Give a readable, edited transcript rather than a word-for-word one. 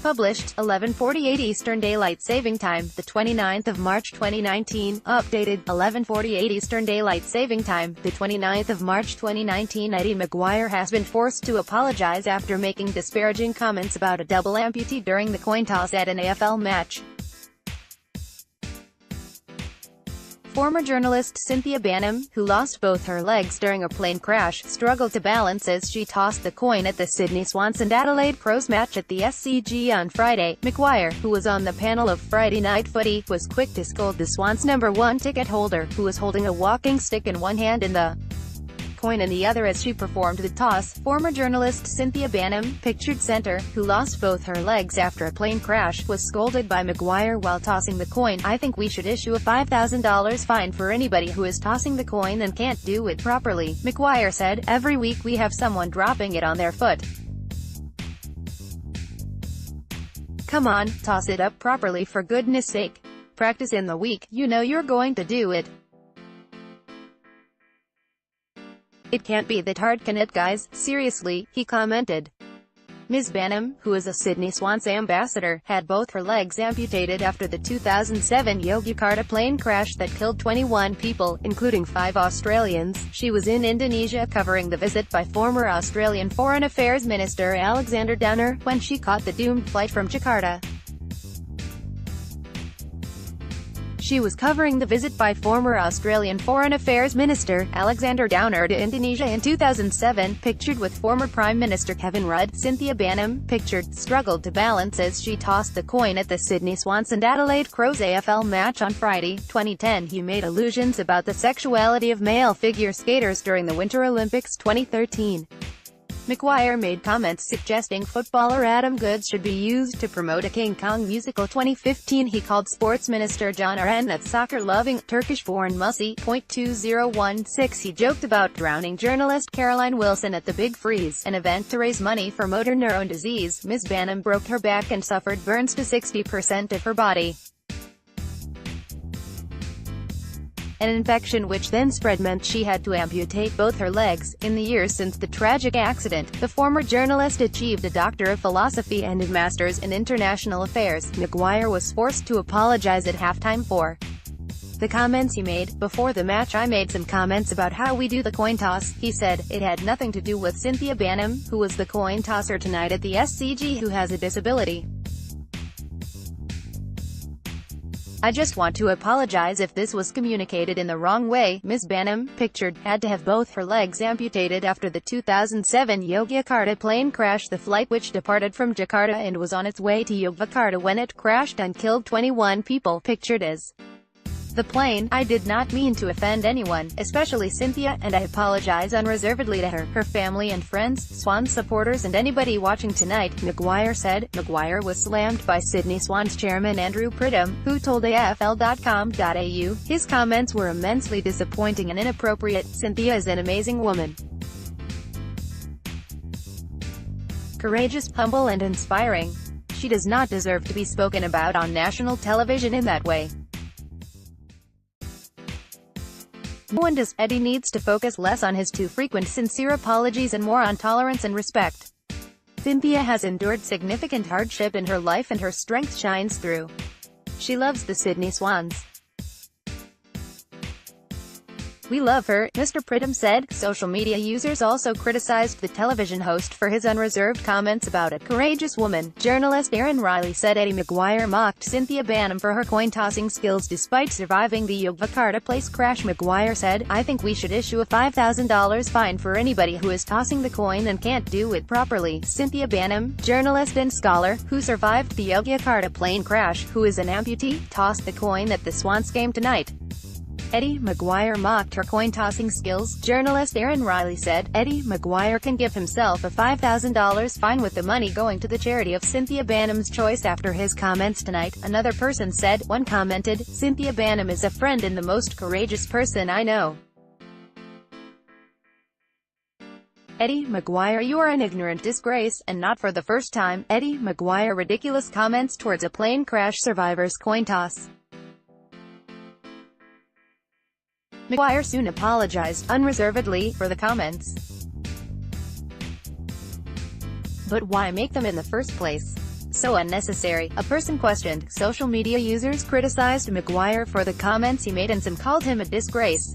Published, 11:48 Eastern Daylight Saving Time, the 29th of March 2019. Updated, 11:48 Eastern Daylight Saving Time, the 29th of March 2019. Eddie McGuire has been forced to apologize after making disparaging comments about a double amputee during the coin toss at an AFL match. Former journalist Cynthia Banham, who lost both her legs during a plane crash, struggled to balance as she tossed the coin at the Sydney Swans and Adelaide Crows match at the SCG on Friday. McGuire, who was on the panel of Friday Night Footy, was quick to scold the Swans' #1 ticket holder, who was holding a walking stick in one hand and the coin in the other as she performed the toss. Former journalist Cynthia Banham, pictured center, who lost both her legs after a plane crash, was scolded by McGuire while tossing the coin. "I think we should issue a $5,000 fine for anybody who is tossing the coin and can't do it properly," McGuire said. "Every week we have someone dropping it on their foot. Come on, toss it up properly for goodness sake. Practice in the week, you know you're going to do it. It can't be that hard, can it, guys? Seriously," he commented. Ms. Banham, who is a Sydney Swans ambassador, had both her legs amputated after the 2007 Yogyakarta plane crash that killed 21 people, including 5 Australians. She was in Indonesia covering the visit by former Australian Foreign Affairs Minister Alexander Downer, when she caught the doomed flight from Jakarta. She was covering the visit by former Australian Foreign Affairs Minister Alexander Downer to Indonesia in 2007, pictured with former Prime Minister Kevin Rudd. Cynthia Banham, pictured, struggled to balance as she tossed the coin at the Sydney Swans and Adelaide Crows AFL match on Friday, 2010. He made allusions about the sexuality of male figure skaters during the Winter Olympics 2013. McGuire made comments suggesting footballer Adam Goodes should be used to promote a King Kong musical. 2015 He called Sports Minister John Aran a soccer-loving, Turkish-born mussy. 2016 He joked about drowning journalist Caroline Wilson at the Big Freeze, an event to raise money for motor neurone disease. Ms. Banham broke her back and suffered burns to 60% of her body. An infection which then spread meant she had to amputate both her legs. In the years since the tragic accident, the former journalist achieved a Doctor of Philosophy and a Master's in International Affairs. McGuire was forced to apologize at halftime for the comments he made. "Before the match I made some comments about how we do the coin toss," he said. "It had nothing to do with Cynthia Banham, who was the coin tosser tonight at the SCG, who has a disability. I just want to apologize if this was communicated in the wrong way." Ms. Banham, pictured, had to have both her legs amputated after the 2007 Yogyakarta plane crash. The flight, which departed from Jakarta and was on its way to Yogyakarta when it crashed and killed 21 people, pictured as the plane. "I did not mean to offend anyone, especially Cynthia, and I apologize unreservedly to her, her family and friends, Swans supporters and anybody watching tonight," McGuire said. McGuire was slammed by Sydney Swans chairman Andrew Pridham, who told AFL.com.au, "His comments were immensely disappointing and inappropriate. Cynthia is an amazing woman. Courageous, humble and inspiring. She does not deserve to be spoken about on national television in that way. No one does. Eddie needs to focus less on his too frequent sincere apologies and more on tolerance and respect. Cynthia has endured significant hardship in her life and her strength shines through. She loves the Sydney Swans. We love her," Mr. Pridham said. Social media users also criticized the television host for his unreserved comments about a courageous woman. Journalist Aaron Riley said Eddie McGuire mocked Cynthia Banham for her coin-tossing skills despite surviving the Yogyakarta place crash. McGuire said, "I think we should issue a $5,000 fine for anybody who is tossing the coin and can't do it properly." Cynthia Banham, journalist and scholar, who survived the Yogyakarta plane crash, who is an amputee, tossed the coin at the Swans game tonight. Eddie McGuire mocked her coin-tossing skills. Journalist Aaron Riley said, "Eddie McGuire can give himself a $5,000 fine with the money going to the charity of Cynthia Banham's choice after his comments tonight," another person said. One commented, "Cynthia Banham is a friend and the most courageous person I know. Eddie McGuire, you are an ignorant disgrace, and not for the first time." Eddie McGuire ridiculous comments towards a plane crash survivor's coin toss. McGuire soon apologized, unreservedly, for the comments. But why make them in the first place? so unnecessary. A person questioned. Social media users criticized McGuire for the comments he made and some called him a disgrace.